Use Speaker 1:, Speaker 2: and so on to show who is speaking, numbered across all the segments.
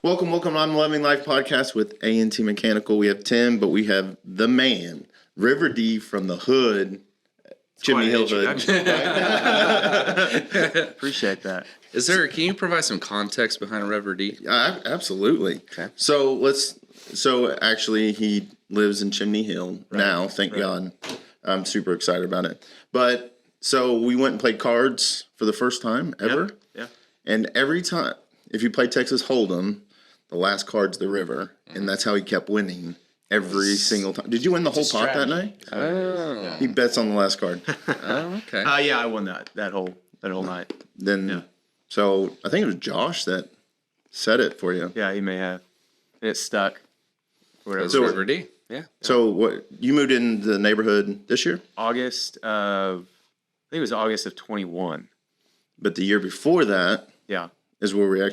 Speaker 1: Welcome on Loving Life podcast with A&T Mechanical. We have Tim, but we have the man, River D from the hood, Chimney Hill hood.
Speaker 2: Appreciate that.
Speaker 3: Can you provide some context behind River D?
Speaker 1: Absolutely.
Speaker 3: Okay.
Speaker 1: So actually he lives in Chimney Hill now, thank God. I'm super excited about it. But so we went and played cards for the first time ever.
Speaker 2: Yeah.
Speaker 1: And every time, if you play Texas Hold'em, the last card's the river, and that's how he kept winning every single time. Did you win the whole pot that night?
Speaker 3: Oh.
Speaker 1: He bets on the last card.
Speaker 3: Oh, okay.
Speaker 2: Yeah, I won that whole night.
Speaker 1: So I think it was Josh that said it for you.
Speaker 2: Yeah, he may have. It stuck.
Speaker 3: It was River D. Yeah.
Speaker 1: So what? You moved in the neighborhood this year?
Speaker 2: I think it was August of 21.
Speaker 1: But the year before that
Speaker 2: Yeah.
Speaker 1: is where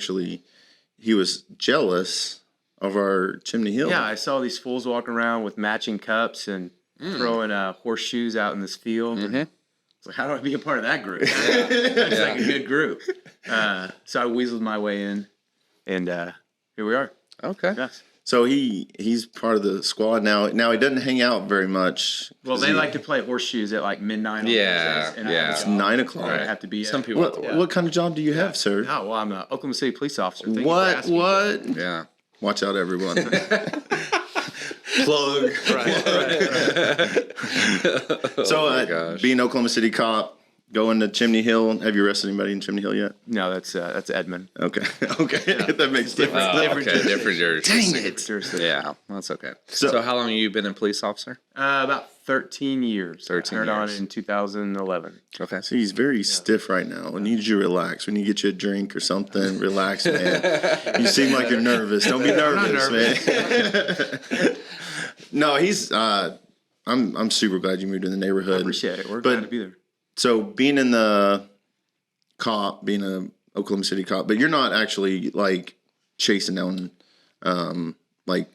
Speaker 1: he was jealous of our Chimney Hill.
Speaker 2: Yeah, I saw these fools walking around with matching cups and throwing horseshoes out in this field.
Speaker 3: Mm-hmm.
Speaker 2: And it's like, how do I be a part of that group? It's like a good group. So I weaseled my way in, and here we are.
Speaker 3: Okay.
Speaker 2: Yes.
Speaker 1: So he's part of the squad now. Now he doesn't hang out very much.
Speaker 2: Well, they like to play horseshoes at like midnight.
Speaker 3: Yeah,
Speaker 2: On Thursdays, and
Speaker 3: yeah.
Speaker 1: It's 9 o'clock.
Speaker 2: I have to be.
Speaker 3: Some people.
Speaker 1: What kind of job do you have, sir?
Speaker 2: Oh, well, I'm an Oklahoma City police officer. Thank you for
Speaker 1: What?
Speaker 2: asking.
Speaker 1: What?
Speaker 3: Yeah.
Speaker 1: Watch out, everyone. Plug. So being an Oklahoma City cop, going to Chimney Hill. Have you arrested anybody in Chimney Hill yet?
Speaker 2: No, that's Edmund.
Speaker 1: Okay. That makes difference.
Speaker 3: Different jurisdiction.
Speaker 1: Dang it.
Speaker 3: Yeah, that's okay.
Speaker 1: So
Speaker 3: So how long have you been a police officer?
Speaker 2: About 13 years.
Speaker 3: 13
Speaker 2: I turned on
Speaker 3: years.
Speaker 2: in 2011.
Speaker 3: Okay.
Speaker 1: See, he's very stiff right now. I need you to relax. We need to get you a drink or something. Relax, man. You seem like you're nervous. Don't be nervous, man. No, I'm super glad you moved in the neighborhood.
Speaker 2: I appreciate it. We're glad to be there.
Speaker 1: So being in the being a Oklahoma City cop, but you're not actually like chasing down like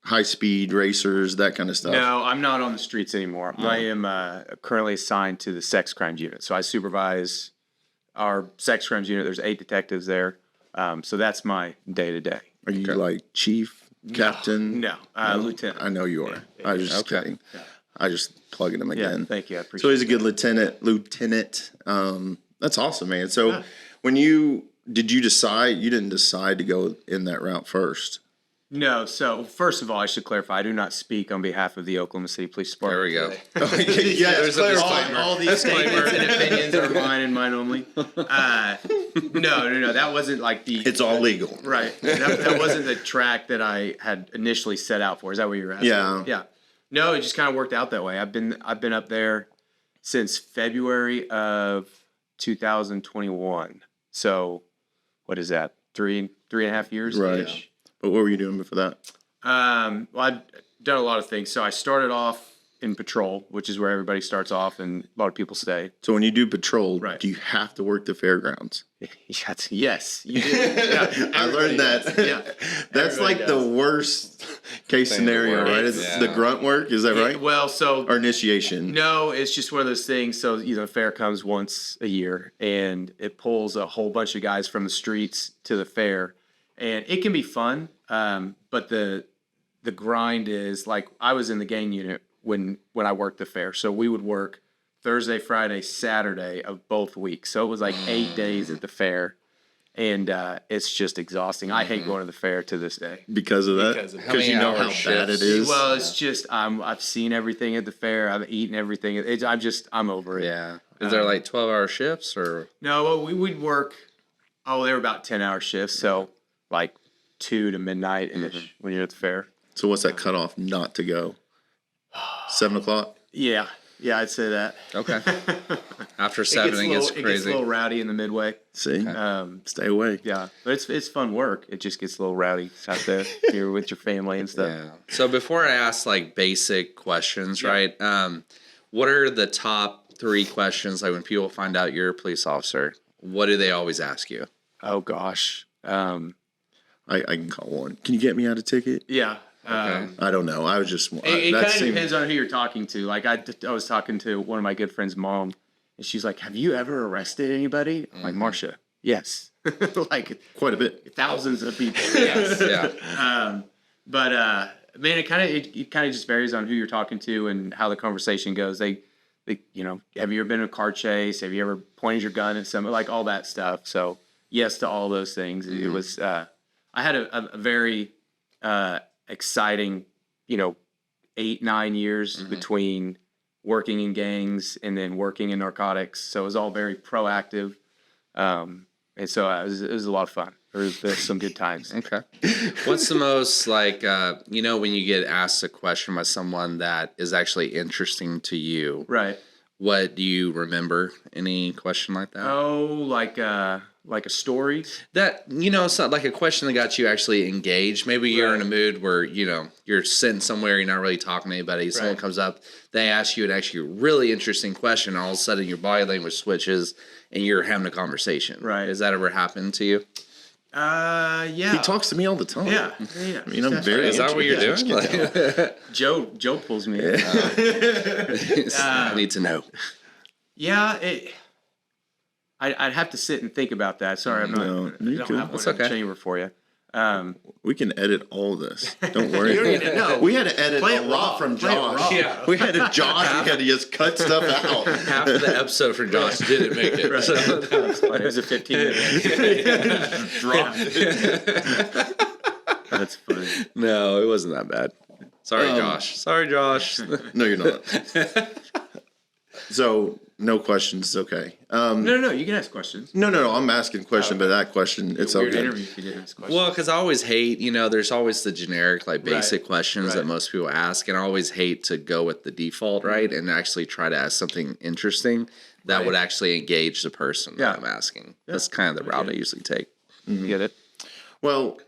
Speaker 1: high speed racers, that kind of stuff.
Speaker 2: No, I'm not on the streets anymore. I am currently assigned to the sex crimes unit. So I supervise our sex crimes unit. There's 8 detectives there. So that's my day to day.
Speaker 1: Are you like chief, captain?
Speaker 2: No, lieutenant.
Speaker 1: I know you are. I was just kidding.
Speaker 2: Yeah.
Speaker 1: I just plugging him
Speaker 2: Yeah,
Speaker 1: again.
Speaker 2: thank you. I appreciate
Speaker 1: So he's a good lieutenant. That's awesome, man. So when you didn't decide to go in that route first?
Speaker 2: No, so first of all, I should clarify, I do not speak on behalf of the Oklahoma City Police Department.
Speaker 3: There we go.
Speaker 2: Today.
Speaker 1: There's a
Speaker 3: disclaimer.
Speaker 2: All these statements and opinions are mine and mine only. No, that wasn't like the...
Speaker 1: It's all legal.
Speaker 2: Right. That wasn't the track that I had initially set out for. Is that what you were asking?
Speaker 1: Yeah.
Speaker 2: Yeah. No, it just kind of worked out that way. I've been up there since February of 2021. So what is that? Three and a half years?
Speaker 1: Right. But what were you doing before that?
Speaker 2: Well, I've done a lot of things. So I started off in patrol, which is where everybody starts off and a lot of people stay.
Speaker 1: So when you do patrol,
Speaker 2: Right.
Speaker 1: do you have to work the fairgrounds?
Speaker 2: Yes, you do. Yeah,
Speaker 1: I learned that.
Speaker 2: Yeah.
Speaker 1: That's
Speaker 2: Everybody
Speaker 1: like
Speaker 2: does.
Speaker 1: the worst case scenario,
Speaker 3: world.
Speaker 1: right? It's
Speaker 3: Yeah.
Speaker 1: the grunt work. Is that right?
Speaker 2: Well, so
Speaker 1: Or initiation?
Speaker 2: no, it's just one of those things. So, the fair comes once a year and it pulls a whole bunch of guys from the streets to the fair. And it can be fun, but the grind is like I was in the gang unit when I worked the fair. So we would work Thursday, Friday, Saturday of both weeks. So it was like 8 days at the fair. And it's just exhausting. I hate going to the fair to this day.
Speaker 1: Because of that? Because you know how bad it is?
Speaker 2: Well, it's just I've seen everything at the fair. I've eaten everything. I'm over it.
Speaker 3: Yeah. Is there like 12-hour shifts or?
Speaker 2: No, well, we'd work. Oh, they were about 10-hour shifts. So like 2 to midnight when you're at the fair.
Speaker 1: So what's that cutoff not to go? 7 o'clock?
Speaker 2: Yeah, I'd say that.
Speaker 3: Okay. After 7, it gets
Speaker 2: It gets
Speaker 3: crazy.
Speaker 2: a little rowdy in the midway.
Speaker 1: See? Stay away.
Speaker 2: Yeah, but it's fun work. It just gets a little rowdy out there. You're with your family and stuff.
Speaker 3: Yeah. So before I ask like basic questions, right? What are the top 3 questions like when people find out you're a police officer? What do they always ask you?
Speaker 2: Oh gosh.
Speaker 1: I can call one. Can you get me out a ticket?
Speaker 2: Yeah.
Speaker 3: Okay.
Speaker 1: I don't know. I was just...
Speaker 2: It kind of depends on who you're talking to. Like I was talking to one of my good friends' mom, and she's like, "Have you ever arrested anybody?" I'm like, "Marcia, yes." like
Speaker 1: Quite a bit.
Speaker 2: thousands of people.
Speaker 3: Yes, yeah.
Speaker 2: But man, it kind of just varies on who you're talking to and how the conversation goes. They have you ever been in a car chase? Have you ever pointed your gun at somebody? Like all that stuff. So yes to all those things. It was I had a very exciting 8-9 years between working in gangs and then working in narcotics. So it was all very proactive. And so it was a lot of fun. There's some good times.
Speaker 3: Okay. What's the most like, when you get asked a question by someone that is actually interesting to you?
Speaker 2: Right.
Speaker 3: What do you remember? Any question like that?
Speaker 2: Oh, like a story?
Speaker 3: That, it's not like a question that got you actually engaged. Maybe you're in a mood where, you're sitting somewhere, you're not really talking to anybody. Someone comes up, they ask you an actually really interesting question. All of a sudden your body language switches and you're having a conversation.
Speaker 2: Right.
Speaker 3: Has that ever happened to you?
Speaker 2: Yeah.
Speaker 1: He talks to me all the time.
Speaker 2: Yeah.
Speaker 1: I mean, I'm very.
Speaker 3: Is that what you're doing?
Speaker 2: Joe pulls me.
Speaker 3: I need to know.
Speaker 2: Yeah, I'd have to sit and think about that. Sorry, I'm not.
Speaker 1: No,
Speaker 2: I don't have one
Speaker 3: That's
Speaker 2: in the
Speaker 3: okay.
Speaker 2: chamber for you.
Speaker 1: We can edit all of this. Don't worry.
Speaker 2: You don't need to know.
Speaker 1: We had to edit
Speaker 2: Play
Speaker 1: a
Speaker 2: it
Speaker 1: lot
Speaker 2: raw.
Speaker 1: from
Speaker 2: Play it
Speaker 1: Josh.
Speaker 2: raw.
Speaker 3: Yeah.
Speaker 1: We had to just cut stuff out.
Speaker 3: Half of the episode for Josh didn't make it.
Speaker 2: Right.
Speaker 3: So
Speaker 2: It was a 15 minute.
Speaker 1: Dropped it.
Speaker 2: That's funny.
Speaker 3: no, it wasn't that bad. Sorry, Josh. Sorry, Josh.
Speaker 1: No, you're not. So, no questions. Okay.
Speaker 2: No. You can ask questions.
Speaker 1: No. I'm asking a question, but that question, it's
Speaker 2: Weird
Speaker 1: okay.
Speaker 2: interview if you didn't ask questions.
Speaker 3: Well, because I always hate, there's always the generic, like basic questions that
Speaker 2: Right.
Speaker 3: most people ask, and I always hate to go with the default, right, and actually try to ask something interesting that
Speaker 2: Right.
Speaker 3: would actually engage the person
Speaker 2: Yeah.
Speaker 3: that I'm asking. That's kind of the route I usually take.
Speaker 2: You get it?
Speaker 1: Well,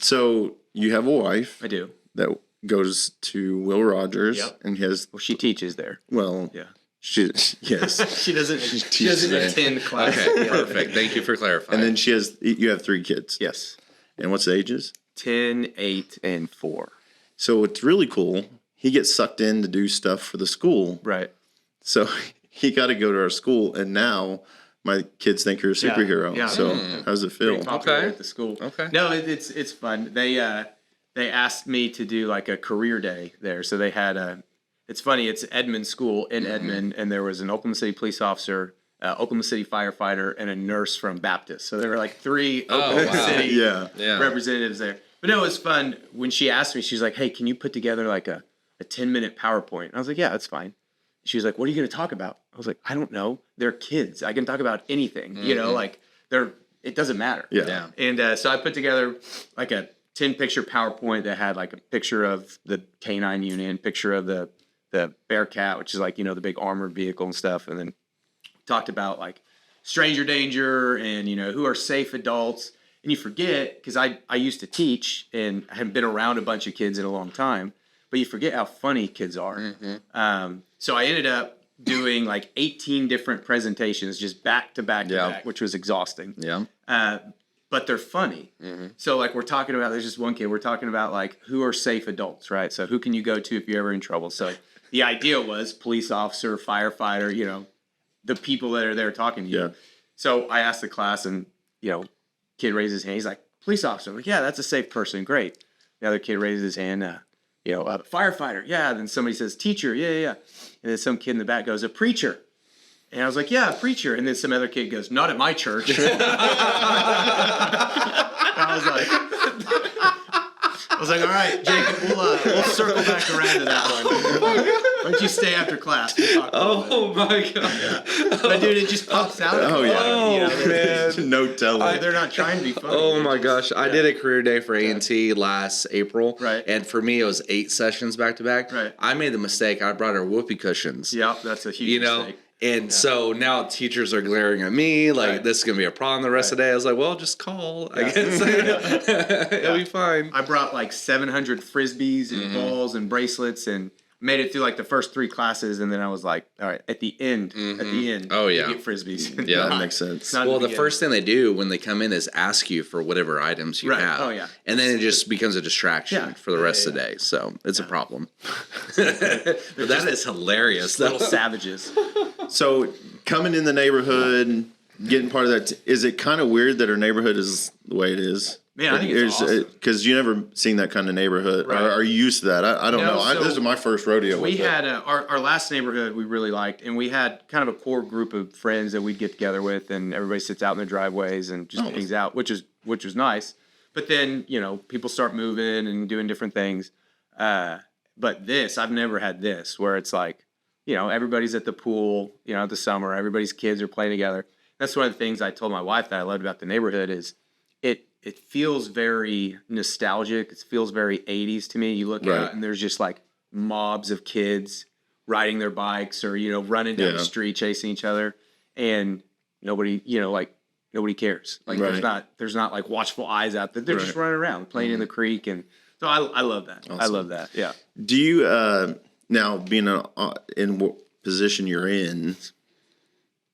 Speaker 1: so you have a wife
Speaker 2: I do.
Speaker 1: that goes to Will Rogers,
Speaker 2: Yep.
Speaker 1: and he has,
Speaker 2: Well, she teaches there.
Speaker 1: well,
Speaker 2: Yeah.
Speaker 1: yes.
Speaker 2: She doesn't. She doesn't
Speaker 1: there.
Speaker 2: attend class.
Speaker 3: Okay, perfect. Thank you for clarifying.
Speaker 1: And then you have 3 kids.
Speaker 2: Yes.
Speaker 1: And what's the ages?
Speaker 2: 10, 8, and 4.
Speaker 1: So it's really cool. He gets sucked in to do stuff for the school.
Speaker 2: Right.
Speaker 1: So he got to go to our school, and now my kids think you're a superhero.
Speaker 2: Yeah.
Speaker 1: So how does it feel?
Speaker 2: Popular
Speaker 3: Okay.
Speaker 2: at the school.
Speaker 3: Okay.
Speaker 2: No, it's fun. They asked me to do like a career day there. So they had it's funny, it's Edmond School in Edmond, and there was an Oklahoma City police officer, Oklahoma City firefighter, and a nurse from Baptist. So there were like 3 Oklahoma
Speaker 3: wow.
Speaker 2: City
Speaker 1: Yeah.
Speaker 2: representatives there. But no, it was fun. When she asked me, she was like, "Hey, can you put together like a 10-minute PowerPoint?" And I was like, "Yeah, that's fine." She was like, "What are you going to talk about?" I was like, "I don't know. They're kids. I can talk about anything. Like it doesn't matter."
Speaker 1: Yeah.
Speaker 2: And so I put together like a 10-picture PowerPoint that had like a picture of the K-9 unit, picture of the Bearcat, which is like, the big armored vehicle and stuff. And then talked about like stranger danger and, who are safe adults. And you forget, because I used to teach and I hadn't been around a bunch of kids in a long time, but you forget how funny kids are. So I ended up doing like 18 different presentations just back to back to back, which was exhausting.
Speaker 3: Yeah.
Speaker 2: But they're funny. So like we're talking about, there's just one kid, we're talking about like who are safe adults, right? So who can you go to if you're ever in trouble? So the idea was police officer, firefighter, the people that are there talking to you.
Speaker 1: Yeah.
Speaker 2: So I asked the class and, kid raises his hand. He's like, police officer. I'm like, yeah, that's a safe person. Great. The other kid raises his hand, firefighter. Yeah. Then somebody says teacher. Yeah. And then some kid in the back goes, a preacher. And I was like, yeah, preacher. And then some other kid goes, not at my church. I was like, all right, Jacob, we'll circle back around to that one. Why don't you stay after class? We'll talk about it.
Speaker 3: my God.
Speaker 2: Yeah. But dude, it just pops out.
Speaker 1: Oh, yeah.
Speaker 3: Man.
Speaker 1: No telling.
Speaker 2: They're not trying to be funny.
Speaker 3: Oh my gosh. I did a career day for A&T last April.
Speaker 2: Right.
Speaker 3: And for me, it was 8 sessions back to back.
Speaker 2: Right.
Speaker 3: I made the mistake. I brought her whoopee cushions.
Speaker 2: Yep, that's a huge mistake.
Speaker 3: And so now teachers are glaring at me like this is going to be a problem the rest of the day. I was like, well, just call. I guess it'll be fine.
Speaker 2: I brought like 700 Frisbees and balls and bracelets and made it through like the first 3 classes. And then I was like, all right, at the end,
Speaker 3: Oh, yeah.
Speaker 2: you get Frisbees.
Speaker 3: Yeah.
Speaker 1: That makes sense.
Speaker 2: Not
Speaker 3: Well,
Speaker 2: at
Speaker 3: the
Speaker 2: beginning.
Speaker 3: first thing they do when they come in is ask you for whatever items you
Speaker 2: Right.
Speaker 3: have.
Speaker 2: Oh, yeah.
Speaker 3: And then it just becomes a distraction
Speaker 2: Yeah.
Speaker 3: for the rest of the day. So it's a problem. But that is hilarious.
Speaker 2: Little savages.
Speaker 1: So coming in the neighborhood, getting part of that. Is it kind of weird that our neighborhood is the way it is?
Speaker 2: Man, I think it's awesome.
Speaker 1: Because you never seen that kind of neighborhood.
Speaker 2: Right.
Speaker 1: Are you used to that? I don't know.
Speaker 2: So
Speaker 1: this is my first rodeo.
Speaker 2: We
Speaker 1: with
Speaker 2: had our last neighborhood we really liked, and we had kind of a core group of friends that we'd get together with, and everybody sits out in their driveways and just hangs out, which was nice. But then people start moving and doing different things. But I've never had this where it's like everybody's at the pool, at the summer, everybody's kids are playing together. That's one of the things I told my wife that I loved about the neighborhood is it feels very nostalgic. It feels very 80s to me. You look out and there's just like mobs of kids riding their bikes or, running down the street chasing each other. And nobody cares. Like there's not like watchful eyes out there. They're just running around playing in the creek. And so I love that. Awesome. I love that. Yeah.
Speaker 1: Do you, now being in what position you're in,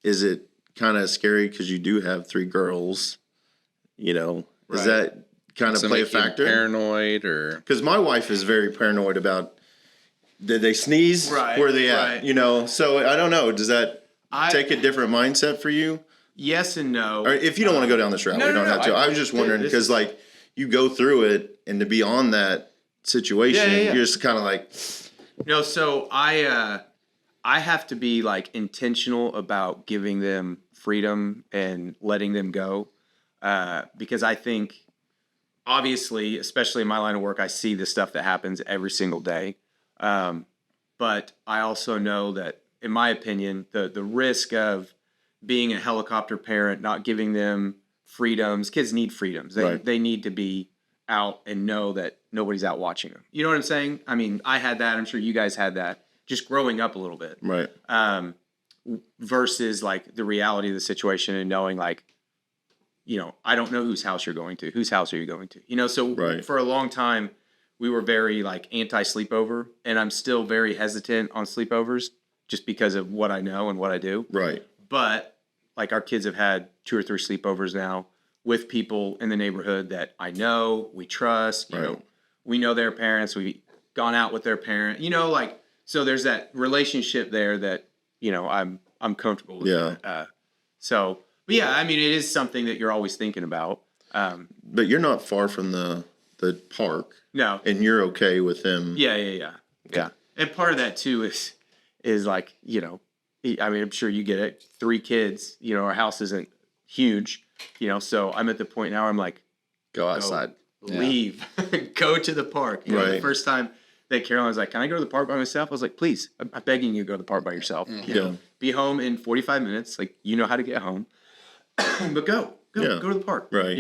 Speaker 1: is it kind of scary because you do have 3 girls, Does that kind of play a factor?
Speaker 3: Paranoid or
Speaker 1: because my wife is very paranoid about did they sneeze?
Speaker 2: Right,
Speaker 1: where are they at?
Speaker 2: right.
Speaker 1: So I don't know. Does that take a different mindset for you?
Speaker 2: Yes and no.
Speaker 1: Or if you don't want to go down this route, we don't have to. I was just wondering because like you go through it and to be on that situation, you're just kind of like.
Speaker 2: So I have to be like intentional about giving them freedom and letting them go. Because I think, obviously, especially in my line of work, I see the stuff that happens every single day. But I also know that, in my opinion, the risk of being a helicopter parent, not giving them freedoms, kids need freedoms. They need to be out and know that nobody's out watching them. You know what I'm saying? I mean, I had that. I'm sure you guys had that just growing up a little bit.
Speaker 1: Right.
Speaker 2: Versus like the reality of the situation and knowing like, I don't know whose house you're going to. Whose house are you going to? So for a long time, we were very like anti-sleepover, and I'm still very hesitant on sleepovers just because of what I know and what I do.
Speaker 1: Right.
Speaker 2: But like our kids have had 2 or 3 sleepovers now with people in the neighborhood that I know, we trust. We know their parents. We've gone out with their parent. So there's that relationship there that I'm comfortable with.
Speaker 1: Yeah.
Speaker 2: But yeah, I mean, it is something that you're always thinking about.
Speaker 1: But you're not far from the park.
Speaker 2: No.
Speaker 1: And you're okay with them.
Speaker 2: Yeah. And part of that too is like, I mean, I'm sure you get it. 3 kids, our house isn't huge, so I'm at the point now where I'm like,
Speaker 3: go outside,
Speaker 2: leave, go to the park. The first time that Caroline was like, can I go to the park by myself? I was like, please, I'm begging you to go to the park by yourself. Be home in 45 minutes. Like, how to get home. But go to the park.
Speaker 1: Right.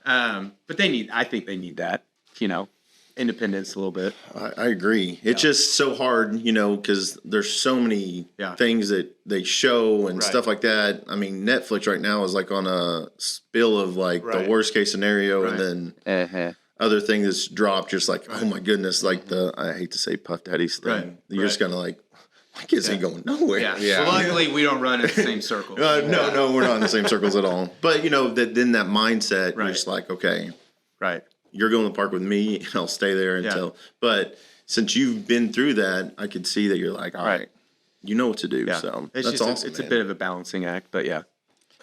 Speaker 2: But I think they need that, independence a little bit.
Speaker 1: I agree. It's just so hard, because there's so many things that they show and stuff like that. I mean, Netflix right now is like on a spill of like the worst case scenario and then other thing that's dropped, just like, oh my goodness, like I hate to say Puff Daddy's thing.
Speaker 2: Right.
Speaker 1: You're just kind of like, my kids ain't going nowhere.
Speaker 2: Yeah. Well, luckily, we don't run in the same circles.
Speaker 1: No, we're not in the same circles at all. But, then that mindset, you're just like, okay.
Speaker 2: Right.
Speaker 1: You're going to the park with me, and I'll stay there until. But since you've been through that, I could see that you're like, all right, you know what to do. Yeah. So that's awesome.
Speaker 2: It's a bit of a balancing act, but yeah.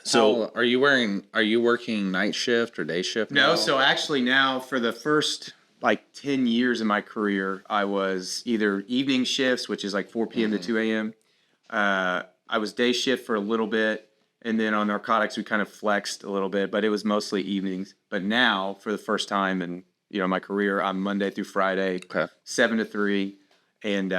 Speaker 3: So are you working night shift or day shift?
Speaker 2: No.
Speaker 3: Now?
Speaker 2: So actually now for the first like 10 years of my career, I was either evening shifts, which is like 4 p.m. to 2 a.m. I was day shift for a little bit. And then on narcotics, we kind of flexed a little bit, but it was mostly evenings. But now, for the first time in my career, I'm Monday through Friday, 7 to 3, and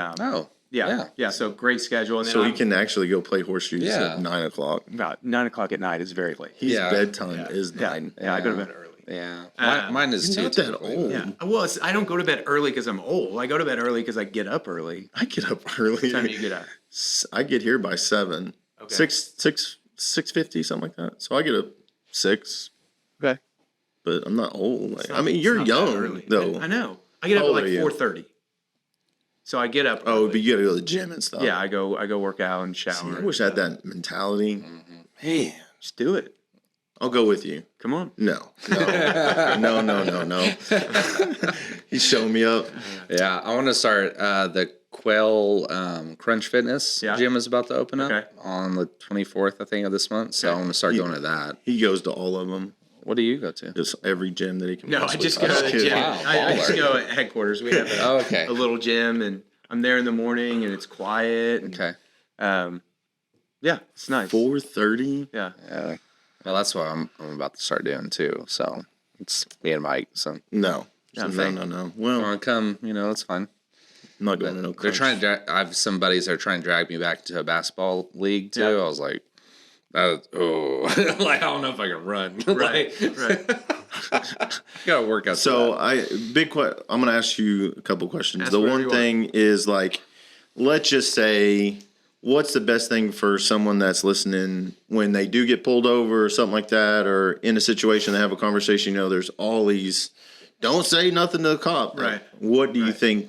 Speaker 2: so great schedule. And
Speaker 1: so he can actually go play horseshoes at 9 o'clock.
Speaker 2: About 9 o'clock at night is very late.
Speaker 1: His bedtime is 9.
Speaker 2: Yeah, I go to bed early.
Speaker 3: Yeah, mine is
Speaker 1: not that old.
Speaker 2: Yeah, well, I don't go to bed early because I'm old. I go to bed early because I get up early.
Speaker 1: I get up early.
Speaker 2: What time do you get up?
Speaker 1: I get here by 7. Okay. 6:50, something like that. So I get up 6.
Speaker 2: Okay.
Speaker 1: But I'm not old. You're young, though.
Speaker 2: I know. I get up at like 4:30. So I get up early.
Speaker 1: Oh, but you got to go to the gym and stuff.
Speaker 2: Yeah, I go work out and shower.
Speaker 1: See, I wish I had that mentality. Man,
Speaker 2: just do it.
Speaker 1: I'll go with you.
Speaker 2: Come on.
Speaker 1: No. He's showing me up.
Speaker 3: Yeah, I want to start the Quail Crunch Fitness
Speaker 2: Yeah.
Speaker 3: gym is about to open up
Speaker 2: Okay.
Speaker 3: on the 24th, I think, of this month. So I'm going to start going to that.
Speaker 1: He goes to all of them.
Speaker 3: What do you go to?
Speaker 1: Just every gym that he can.
Speaker 2: No, I
Speaker 1: possibly
Speaker 2: just go to the
Speaker 1: find.
Speaker 2: gym.
Speaker 3: Wow,
Speaker 2: I just
Speaker 3: baller.
Speaker 2: go at headquarters. We have
Speaker 3: Oh, okay.
Speaker 2: a little gym, and I'm there in the morning, and it's quiet. And,
Speaker 3: Okay.
Speaker 2: Yeah, it's nice.
Speaker 1: 4:30.
Speaker 2: Yeah.
Speaker 3: Yeah. Well, that's what I'm about to start doing too. So it's me and Mike. So
Speaker 1: No.
Speaker 2: Yeah,
Speaker 1: No. Well,
Speaker 3: want to come? That's fine.
Speaker 1: I'm not going to no
Speaker 3: They're
Speaker 1: crunch.
Speaker 3: trying to. I have some buddies that are trying to drag me back to a basketball league too.
Speaker 2: Yeah.
Speaker 3: I was like, like I don't know if I can run.
Speaker 2: Right. Right.
Speaker 3: Gotta work out.
Speaker 1: So I'm going to ask you a couple questions.
Speaker 2: Ask
Speaker 1: The
Speaker 2: whatever
Speaker 1: one
Speaker 2: you want.
Speaker 1: thing is like, let's just say, what's the best thing for someone that's listening when they do get pulled over or something like that, or in a situation they have a conversation? There's all these. Don't say nothing to the cop.
Speaker 2: Right.
Speaker 1: What do you think?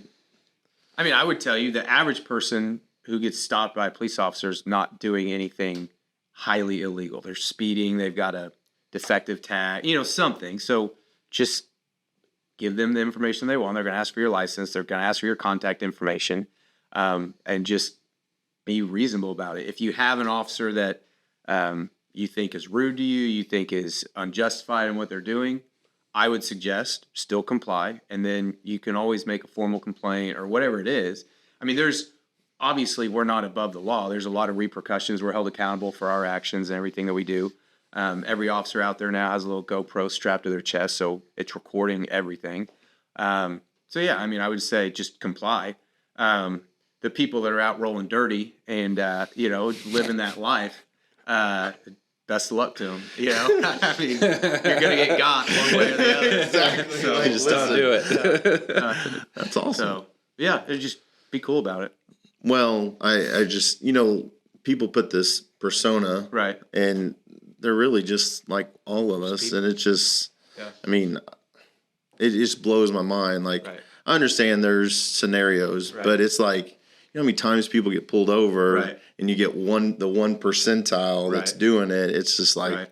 Speaker 2: I mean, I would tell you the average person who gets stopped by a police officer is not doing anything highly illegal. They're speeding. They've got a defective tag, something. So just give them the information they want. They're going to ask for your license. They're going to ask for your contact information, and just be reasonable about it. If you have an officer that you think is rude to you, you think is unjustified in what they're doing, I would suggest still comply, and then you can always make a formal complaint or whatever it is. I mean, obviously we're not above the law. There's a lot of repercussions. We're held accountable for our actions and everything that we do. Every officer out there now has a little GoPro strapped to their chest, so it's recording everything. So yeah, I mean, I would say just comply. The people that are out rolling dirty and living that life, best of luck to them. I mean, you're gonna get got one way or the other.
Speaker 1: Exactly.
Speaker 2: So,
Speaker 3: just don't do it.
Speaker 1: That's awesome.
Speaker 2: so yeah, just be cool about it.
Speaker 1: Well, I just, people put this persona,
Speaker 2: Right.
Speaker 1: and they're really just like all of us.
Speaker 2: people.
Speaker 1: And it's just,
Speaker 2: Yeah.
Speaker 1: I mean, it just blows my mind. Like,
Speaker 2: Right.
Speaker 1: I understand there's scenarios,
Speaker 2: Right.
Speaker 1: but it's like, how many times people get pulled over
Speaker 2: Right.
Speaker 1: and you get the 1% that's
Speaker 2: Right.
Speaker 1: doing it. It's just like,
Speaker 2: Right.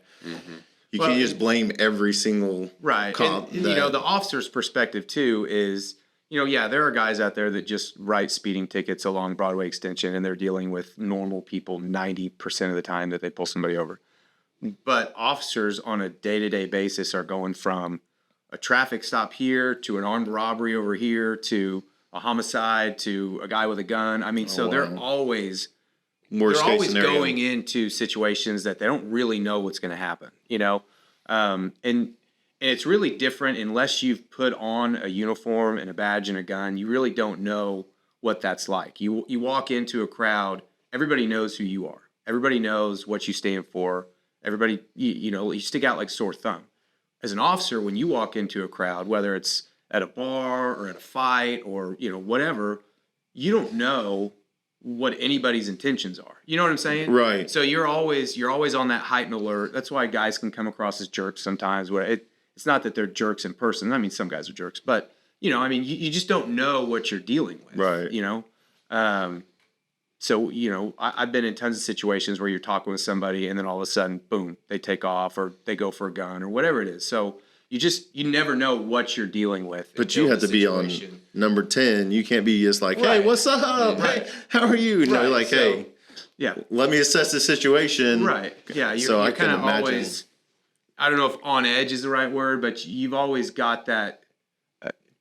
Speaker 1: you
Speaker 2: Well,
Speaker 1: can't just blame every single
Speaker 2: Right.
Speaker 1: cop.
Speaker 2: And,
Speaker 1: that-
Speaker 2: the officer's perspective too is, yeah, there are guys out there that just write speeding tickets along Broadway Extension, and they're dealing with normal people 90% of the time that they pull somebody over. But officers on a day-to-day basis are going from a traffic stop here to an armed robbery over here to a homicide to a guy with a gun. I mean, so they're
Speaker 1: wow.
Speaker 2: always
Speaker 1: worst
Speaker 2: they're
Speaker 1: case
Speaker 2: always
Speaker 1: scenario.
Speaker 2: going into situations that they don't really know what's going to happen, and it's really different unless you've put on a uniform and a badge and a gun. You really don't know what that's like. You walk into a crowd, everybody knows who you are. Everybody knows what you stand for. Everybody, you stick out like a sore thumb. As an officer, when you walk into a crowd, whether it's at a bar or at a fight or whatever, you don't know what anybody's intentions are. You know what I'm saying?
Speaker 1: Right.
Speaker 2: So you're always on that heightened alert. That's why guys can come across as jerks sometimes. Where it's not that they're jerks in person. I mean, some guys are jerks, but you just don't know what you're dealing with.
Speaker 1: Right.
Speaker 2: So I've been in tons of situations where you're talking with somebody and then all of a sudden, boom, they take off or they go for a gun or whatever it is. So you never know what you're dealing with.
Speaker 1: But you
Speaker 2: until
Speaker 1: have
Speaker 2: the
Speaker 1: to be on
Speaker 2: situation.
Speaker 1: number 10. You can't be just like, hey,
Speaker 2: Right.
Speaker 1: what's up?
Speaker 2: Right.
Speaker 1: Hey, how are you? No,
Speaker 2: Right.
Speaker 1: like,
Speaker 2: So-
Speaker 1: hey,
Speaker 2: Yeah.
Speaker 1: let me assess the situation.
Speaker 2: Right. Yeah. You're,
Speaker 1: So I
Speaker 2: you're
Speaker 1: can
Speaker 2: kind of
Speaker 1: imagine.
Speaker 2: always, I don't know if on edge is the right word, but you've always got that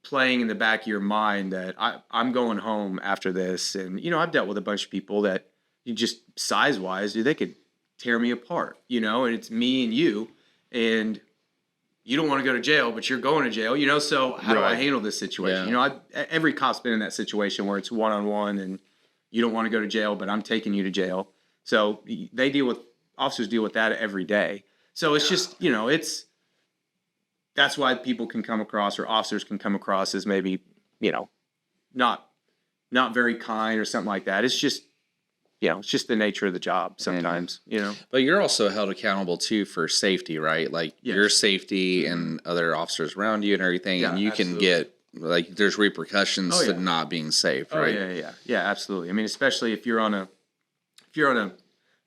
Speaker 2: playing in the back of your mind that I'm going home after this. And, I've dealt with a bunch of people that you just size wise, they could tear me apart, and it's me and you, and you don't want to go to jail, but you're going to jail, so how do I
Speaker 1: Right.
Speaker 2: handle this situation?
Speaker 3: Yeah.
Speaker 2: Every cop's been in that situation where it's one-on-one and you don't want to go to jail, but I'm taking you to jail. So officers deal with that every day. So it's just, that's why people can come across, or officers can come across as maybe, not very kind or something like that. It's just, it's just the nature of the job sometimes,
Speaker 3: But you're also held accountable too for safety, right? Like
Speaker 2: Yes.
Speaker 3: your safety and other officers around you and everything,
Speaker 2: Yeah,
Speaker 3: and you
Speaker 2: absolutely.
Speaker 3: can get there's repercussions
Speaker 2: Oh, yeah.
Speaker 3: to not being safe,
Speaker 2: Oh,
Speaker 3: right?
Speaker 2: yeah, absolutely. I mean, especially if you're on a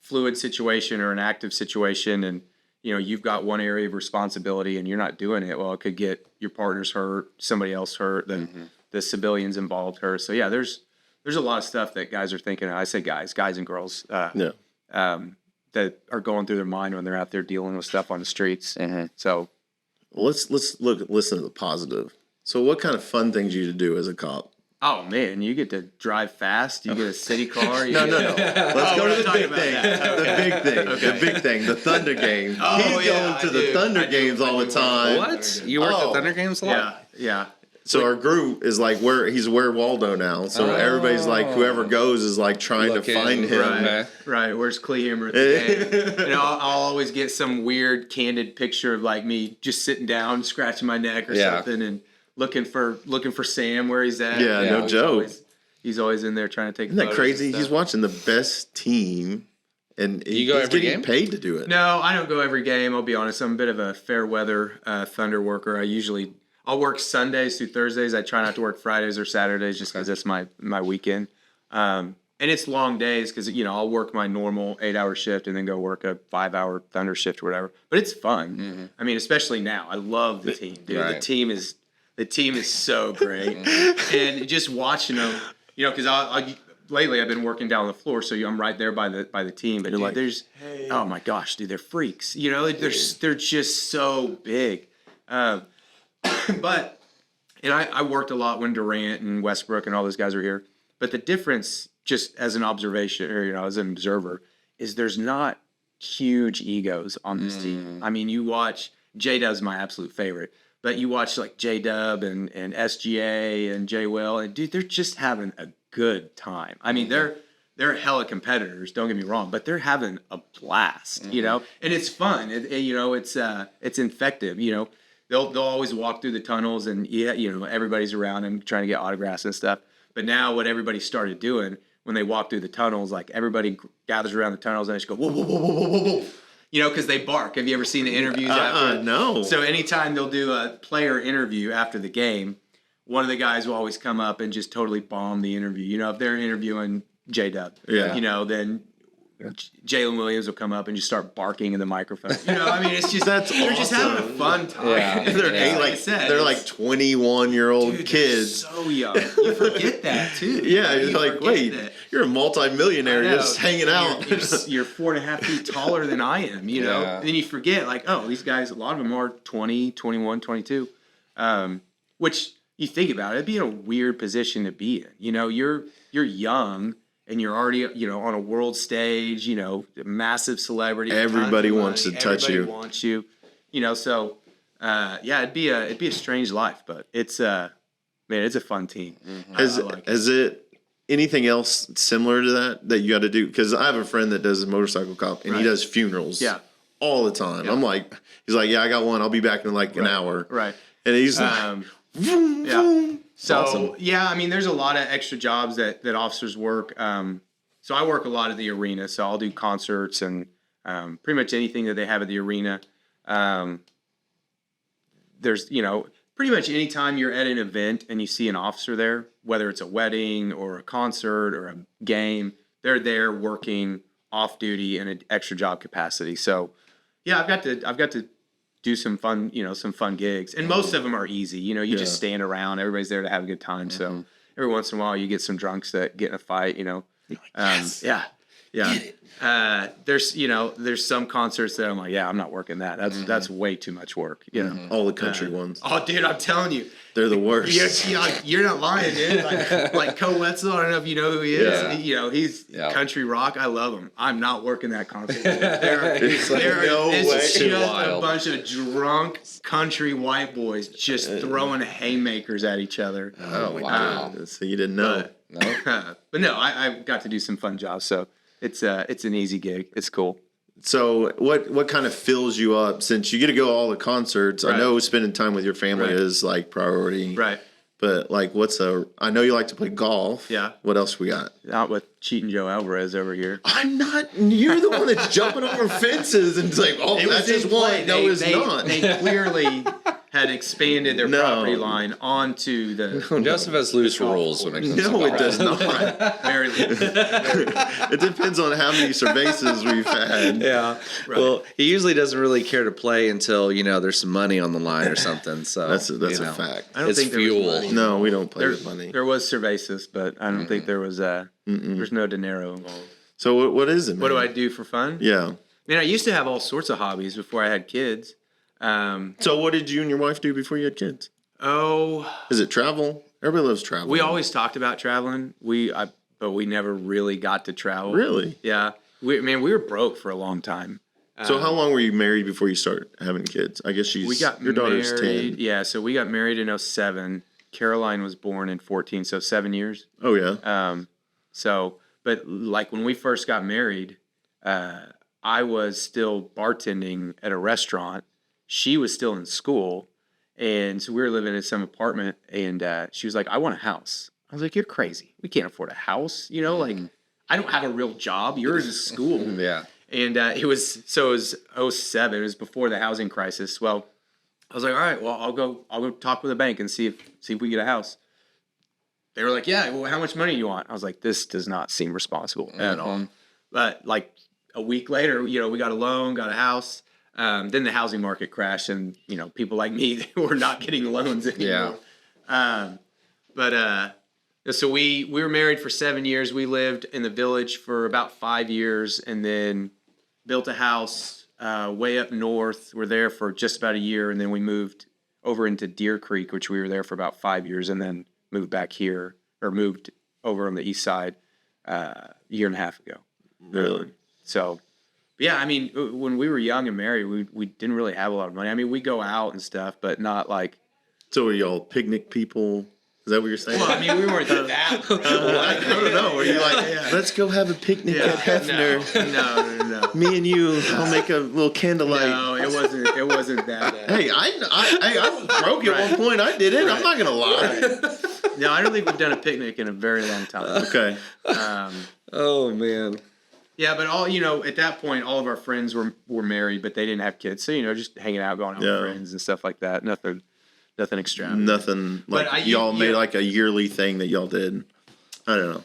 Speaker 2: fluid situation or an active situation, and you've got one area of responsibility and you're not doing it, well, it could get your partners hurt, somebody else hurt, the civilians involved hurt. So yeah, there's there's a lot of stuff that guys are thinking. I say guys and girls. That are going through their mind when they're out there dealing with stuff on the streets. So,
Speaker 1: let's listen to the positive. So, what kind of fun things you to do as a cop?
Speaker 2: oh man, you get to drive fast. You get a city car.
Speaker 1: No. Let's go to the big thing. The big thing. Okay. The big thing. The Thunder game. He's going to the Thunder games all the time.
Speaker 3: What? You work at Thunder games a lot?
Speaker 2: Yeah.
Speaker 1: So our group is like he's where Waldo now. So everybody's like, whoever goes is like trying to find him.
Speaker 2: Right. Where's Kleehammer at the game? And I'll always get some weird candid picture of like me just sitting down, scratching my neck or something, and looking for Sam where he's at.
Speaker 1: Yeah, no joke.
Speaker 2: He's always in there trying to take.
Speaker 1: Isn't that crazy? He's watching the best team, and
Speaker 3: you go every
Speaker 1: getting
Speaker 3: game?
Speaker 1: paid to do it.
Speaker 2: No, I don't go every game. I'll be honest. I'm a bit of a fair weather Thunder worker. I'll work Sundays through Thursdays. I try not to work Fridays or Saturdays just because that's my weekend. And it's long days because, I'll work my normal 8-hour shift and then go work a 5-hour Thunder shift or whatever. But it's fun. Mm-hmm. I mean, especially now. I love the team, dude. Right. The team is so great. And just watching them, because lately I've been working down on the floor, so I'm right there by the team. But dude, oh my gosh, dude, they're freaks. They're just so big. But I worked a lot when Durant and Westbrook and all those guys were here. But the difference, just as an observation or as an observer, is there's not huge egos on this team. I mean, you watch J-Dub's my absolute favorite, but you watch like J-Dub and SGA and J-Will, and dude, they're just having a good time. I mean, they're hella competitors. Don't get me wrong, but they're having a blast. And it's fun. It's infective. They'll always walk through the tunnels and everybody's around them trying to get autographs and stuff. But now what everybody started doing when they walk through the tunnels, like everybody gathers around the tunnels and they just go, whoa, whoa, whoa, whoa, whoa, whoa. Because they bark. Have you ever seen the interviews after?
Speaker 1: No.
Speaker 2: So anytime they'll do a player interview after the game, one of the guys will always come up and just totally bomb the interview. If they're interviewing J-Dub, then Jalen Williams will come up and just start barking in the microphone. I mean, it's just they're just having a fun time.
Speaker 1: Yeah. They're like 21-year-old kids.
Speaker 2: So young, you forget that too.
Speaker 1: Yeah, you're like, wait, you're a multimillionaire just hanging out.
Speaker 2: You're 4.5 feet taller than I am. And then you forget, like, oh, these guys, a lot of them are 20, 21, 22. Which you think about it, it'd be a weird position to be in. You're young. And you're already, on a world stage, a massive celebrity.
Speaker 1: Everybody wants to touch you.
Speaker 2: Everybody wants you. So, it'd be a strange life, but it's it's a fun team.
Speaker 1: Mm-hmm. Is it anything else similar to that you got to do? Because I have a friend that does a motorcycle cop, and he does funerals all the time. Yeah. He's like, I got one. I'll be back in like an hour.
Speaker 2: Right.
Speaker 1: And he's like, vroom, vroom.
Speaker 2: So,
Speaker 1: awesome.
Speaker 2: I mean, there's a lot of extra jobs that officers work. So I work a lot at the arena. So I'll do concerts and pretty much anything that they have at the arena. There's, pretty much anytime you're at an event and you see an officer there, whether it's a wedding or a concert or a game, they're there working off duty in an extra job capacity. So, I've got to do some fun, some fun gigs, and most of them are easy. You just stand around. Everybody's there to have a good time. So every once in a while, you get some drunks that get in a fight.
Speaker 1: Yes.
Speaker 2: There's some concerts that I'm like, I'm not working that. That's way too much work.
Speaker 1: All the country ones.
Speaker 2: Oh, dude, I'm telling you,
Speaker 1: they're the worst.
Speaker 2: You're not lying, dude. Like Co Wetzel, I don't know if you know who he is.
Speaker 1: Yeah.
Speaker 2: He's country rock. I love him. I'm not working that concert.
Speaker 1: It's
Speaker 2: just a bunch of drunk country white boys just throwing haymakers at each other.
Speaker 1: Oh my God! So you didn't know?
Speaker 2: But no, I got to do some fun jobs. So it's an easy gig. It's cool.
Speaker 1: So what kind of fills you up since you get to go to all the concerts?
Speaker 2: Right.
Speaker 1: I know spending time with your family is like priority.
Speaker 2: Right.
Speaker 1: But like I know you like to play golf.
Speaker 2: Yeah.
Speaker 1: What else we got?
Speaker 2: Not with cheating Joe Alvarez over here.
Speaker 1: I'm not. You're the one that's jumping over fences and it's like, that's just one. No, it's not.
Speaker 2: They clearly had expanded their property line onto the.
Speaker 3: Joseph has loose rules when it comes to
Speaker 1: No, it
Speaker 3: golf.
Speaker 1: does not.
Speaker 2: Very loose.
Speaker 1: It depends on how many cervezas we've had.
Speaker 3: Yeah.
Speaker 2: Right.
Speaker 3: Well, he usually doesn't really care to play until, there's some money on the line or something. So
Speaker 1: That's a fact.
Speaker 2: I don't
Speaker 3: it's
Speaker 2: think there was
Speaker 3: fuel.
Speaker 2: money.
Speaker 1: No, we don't play with money.
Speaker 2: There was cervezas, but I don't think there was there's no dinero involved.
Speaker 1: So what is it, man?
Speaker 2: What do I do for fun?
Speaker 1: Yeah.
Speaker 2: Man, I used to have all sorts of hobbies before I had kids.
Speaker 1: So what did you and your wife do before you had kids? Is it travel? Everybody loves travel.
Speaker 2: We always talked about traveling. But we never really got to travel.
Speaker 1: Really?
Speaker 2: Yeah. We were broke for a long time.
Speaker 1: So how long were you married before you started having kids? I guess
Speaker 2: We got
Speaker 1: your daughter's
Speaker 2: married.
Speaker 1: 10.
Speaker 2: Yeah, so we got married in 2007. Caroline was born in 2014, so 7 years.
Speaker 1: Oh yeah.
Speaker 2: But like when we first got married, I was still bartending at a restaurant. She was still in school. And so we were living in some apartment, and she was like, I want a house. I was like, you're crazy. We can't afford a house. Like, I don't have a real job. Yours is school.
Speaker 3: Yeah.
Speaker 2: And it was 2007. It was before the housing crisis. Well, I was like, all right, well, I'll go talk with the bank and see if we get a house. They were like, yeah, well, how much money do you want? I was like, this does not seem responsible at all. But like a week later, we got a loan, got a house. Then the housing market crashed, and people like me were not getting loans anymore.
Speaker 3: Yeah.
Speaker 2: So we were married for 7 years. We lived in the village for about 5 years, and then built a house way up north. We're there for just about a year, and then we moved over into Deer Creek, which we were there for about 5 years, and then moved back here, or moved over on the east side a year and a half ago.
Speaker 1: Really?
Speaker 2: So, yeah, when we were young and married, we didn't really have a lot of money. We go out and stuff, but not like.
Speaker 1: So were y'all picnic people? Is that what you're saying?
Speaker 2: Well, we weren't that.
Speaker 1: I don't know. Were you like, let's go have a picnic at Hefner?
Speaker 2: No.
Speaker 1: Me and you, I'll make a little candlelight.
Speaker 2: No, it wasn't that.
Speaker 1: Hey, I was broke at one point. I did it. I'm not gonna lie.
Speaker 2: No, I don't think we've done a picnic in a very long time.
Speaker 1: Okay.
Speaker 3: Oh man.
Speaker 2: Yeah, but at that point, all of our friends were married, but they didn't have kids. So just hanging out, going out with friends and stuff like that. Nothing extravagant.
Speaker 1: Nothing like y'all made like a yearly thing that y'all did. I don't know.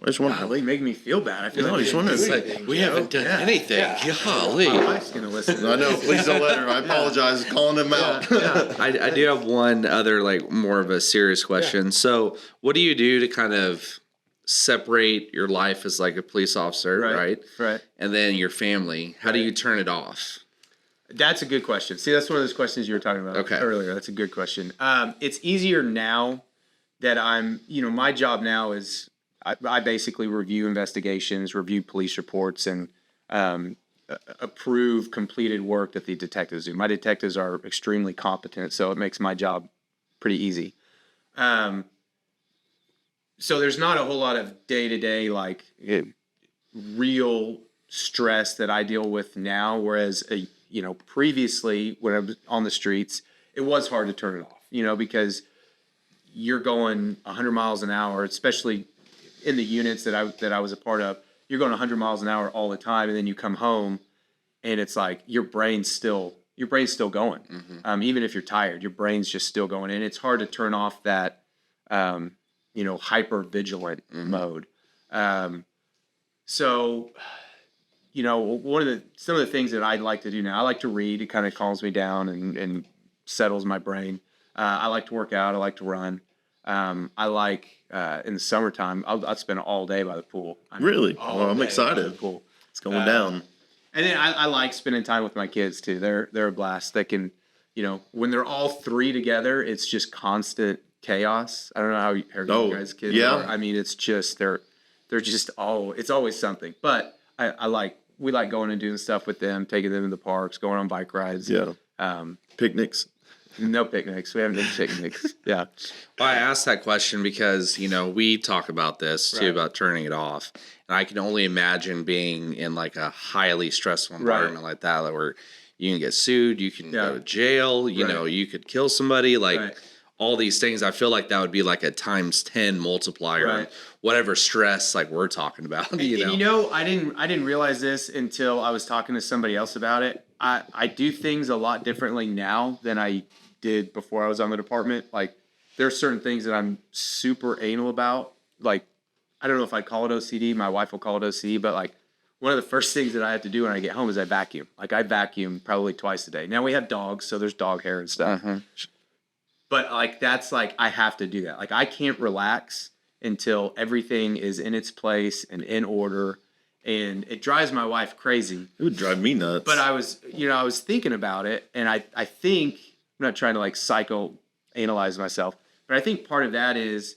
Speaker 1: I just wonder.
Speaker 2: Golly, making me feel bad. I feel
Speaker 1: No,
Speaker 2: like
Speaker 1: I just wonder.
Speaker 2: we didn't do anything,
Speaker 3: We haven't done anything.
Speaker 2: Yeah.
Speaker 3: Golly.
Speaker 2: My wife's gonna listen.
Speaker 1: I know. Please don't let her. I apologize for calling him out.
Speaker 3: I do have one other more of a serious question. So what do you do to kind of separate your life as like a police officer, right?
Speaker 2: Right.
Speaker 3: And then your family? How do you turn it off?
Speaker 2: That's a good question. See, that's one of those questions you were talking about earlier. That's a good question. It's easier now that my job now is I basically review investigations, review police reports, and approve completed work that the detectives do. My detectives are extremely competent, so it makes my job pretty easy. So there's not a whole lot of day-to-day, real stress that I deal with now, whereas previously when I was on the streets, it was hard to turn it off, because you're going 100 miles an hour, especially in the units that I was a part of. You're going 100 miles an hour all the time, and then you come home, and it's like your brain's still going. Mm-hmm. Even if you're tired, your brain's just still going, and it's hard to turn off that hyper vigilant mode. So. Some of the things that I like to do now, I like to read. It kind of calms me down and settles my brain. I like to work out. I like to run. I like in the summertime, I'll spend all day by the pool.
Speaker 1: Really? Well, I'm excited.
Speaker 2: By the pool.
Speaker 1: It's going down.
Speaker 2: And then I like spending time with my kids too. They're a blast. They can, when they're all three together, it's just constant chaos. I don't know how you guys kids are. It's just they're just it's always something. But we like going and doing stuff with them, taking them to the parks, going on bike rides.
Speaker 1: Yeah. Picnics.
Speaker 2: No picnics. We haven't done picnics. Yeah.
Speaker 3: Well, I asked that question because, we talk about this too, about turning it off. And I can only imagine being in like a highly stressful environment like that where you can get sued, you can go to jail, you could kill somebody, all these things. I feel like that would be like a times 10 multiplier, whatever stress we're talking about.
Speaker 2: I didn't realize this until I was talking to somebody else about it. I do things a lot differently now than I did before I was on the department. Like, there are certain things that I'm super anal about. Like, I don't know if I'd call it OCD. My wife will call it OCD, but like, one of the first things that I have to do when I get home is I vacuum. Like, I vacuum probably twice a day. Now we have dogs, so there's dog hair and stuff. But like, that's like, I have to do that. Like, I can't relax until everything is in its place and in order. And it drives my wife crazy.
Speaker 1: It would drive me nuts.
Speaker 2: But I was thinking about it, and I think, I'm not trying to like psychoanalyze myself, but I think part of that is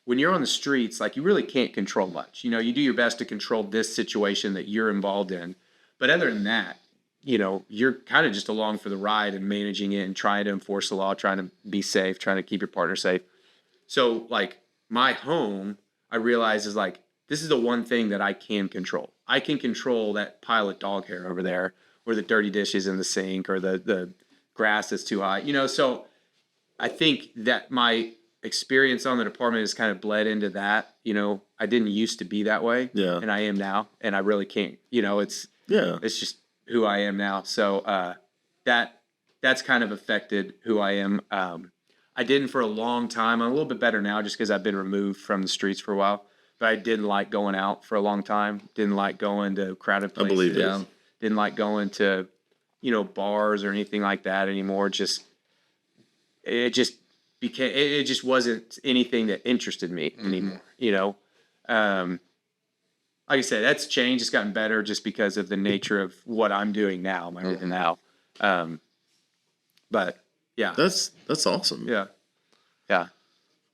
Speaker 2: when you're on the streets, like, you really can't control much. You do your best to control this situation that you're involved in. But other than that, you're kind of just along for the ride and managing it and trying to enforce the law, trying to be safe, trying to keep your partner safe. So like, my home, I realize, is like, this is the one thing that I can control. I can control that pile of dog hair over there, or the dirty dishes in the sink, or the grass that's too high. So I think that my experience on the department has kind of bled into that. I didn't used to be that way, and I am now, and I really can't. It's just who I am now. So that's kind of affected who I am. I didn't for a long time. I'm a little bit better now just because I've been removed from the streets for a while. But I didn't like going out for a long time. Didn't like going to crowded places.
Speaker 1: I believe it.
Speaker 2: Didn't like going to, bars or anything like that anymore. It just wasn't anything that interested me anymore. Like I said, that's changed. It's gotten better just because of the nature of what I'm doing now, my role now. But yeah,
Speaker 1: That's awesome.
Speaker 2: yeah.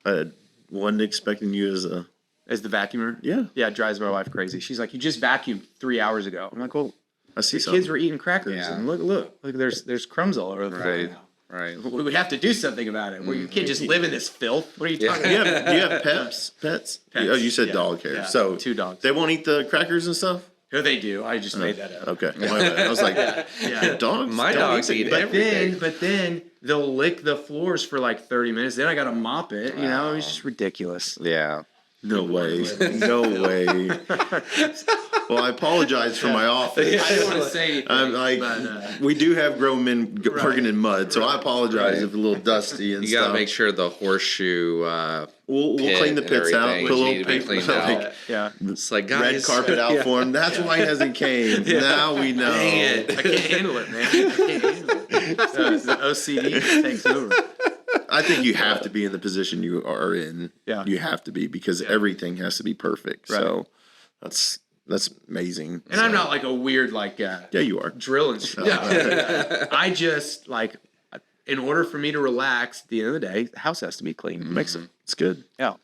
Speaker 1: I wasn't expecting you as a.
Speaker 2: As the vacuumer?
Speaker 1: Yeah.
Speaker 2: Yeah, it drives my wife crazy. She's like, you just vacuumed 3 hours ago. I'm like, well,
Speaker 1: I see
Speaker 2: the
Speaker 1: something.
Speaker 2: kids were eating crackers, and look, there's crumbs all over the floor now.
Speaker 3: Right.
Speaker 2: We have to do something about it. You can't just live in this filth. What are you talking about?
Speaker 1: Do you have pets?
Speaker 2: Pets.
Speaker 1: Oh, you said
Speaker 2: Yeah.
Speaker 1: dog hair.
Speaker 2: Yeah.
Speaker 1: So
Speaker 2: 2 dogs.
Speaker 1: They won't eat the crackers and stuff?
Speaker 2: No, they do. I just made that up.
Speaker 1: Okay. My bad. I was like,
Speaker 2: Yeah.
Speaker 1: dogs?
Speaker 3: My
Speaker 1: don't
Speaker 3: dogs eat everything.
Speaker 2: But then they'll lick the floors for like 30 minutes. Then I got to mop it. It's just ridiculous.
Speaker 3: Yeah.
Speaker 1: No way. No way. Well, I apologize for my office.
Speaker 2: I don't want to say anything.
Speaker 1: I'm like,
Speaker 2: but,
Speaker 1: we do have grown men working in mud, so I apologize if it's a little dusty and
Speaker 3: You
Speaker 1: stuff.
Speaker 3: gotta make sure the horseshoe.
Speaker 1: We'll
Speaker 3: pit
Speaker 1: clean the
Speaker 3: and
Speaker 1: pits out,
Speaker 3: everything
Speaker 1: put a
Speaker 3: need
Speaker 1: little
Speaker 3: to be
Speaker 1: paper,
Speaker 3: cleaned
Speaker 1: like
Speaker 3: out.
Speaker 2: yeah.
Speaker 3: It's like,
Speaker 1: red
Speaker 3: guys,
Speaker 1: carpet out for him. That's why he hasn't came. Now we know.
Speaker 2: Dang it. I can't handle it, man. I can't handle it. The OCD just takes over.
Speaker 1: I think you have to be in the position you are in.
Speaker 2: Yeah.
Speaker 1: You have to be because everything has to be perfect.
Speaker 2: Right.
Speaker 1: So that's amazing.
Speaker 2: And I'm not like a weird
Speaker 1: Yeah, you are.
Speaker 2: drill instructor. I just like, in order for me to relax, at the end of the day, the house has to be clean.
Speaker 1: Makes it. It's good.
Speaker 2: Yeah.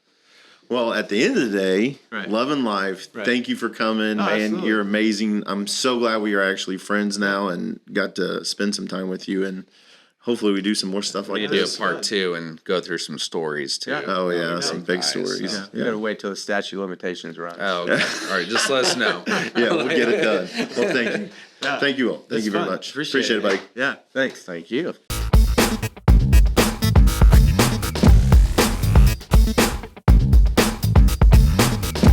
Speaker 1: Well, at the end of the day,
Speaker 2: Right.
Speaker 1: love and life.
Speaker 2: Right.
Speaker 1: Thank you for coming, man.
Speaker 2: absolutely.
Speaker 1: You're amazing. I'm so glad we are actually friends now and got to spend some time with you. And hopefully we do some more stuff like
Speaker 3: we need to do
Speaker 1: this.
Speaker 3: a part 2 and go through some stories too.
Speaker 2: Yeah.
Speaker 1: Oh yeah, some big
Speaker 3: guys,
Speaker 1: stories.
Speaker 3: so-
Speaker 2: You gotta wait till the statute of limitations runs.
Speaker 3: Oh, okay. All right. Just let us know.
Speaker 1: Yeah, we'll get it done. Well, thank you.
Speaker 2: Yeah.
Speaker 1: Thank you all. Thank
Speaker 2: That's
Speaker 1: you very
Speaker 2: fun.
Speaker 1: much.
Speaker 2: Appreciate
Speaker 1: it, buddy.
Speaker 2: Yeah, thanks.
Speaker 1: Thank you.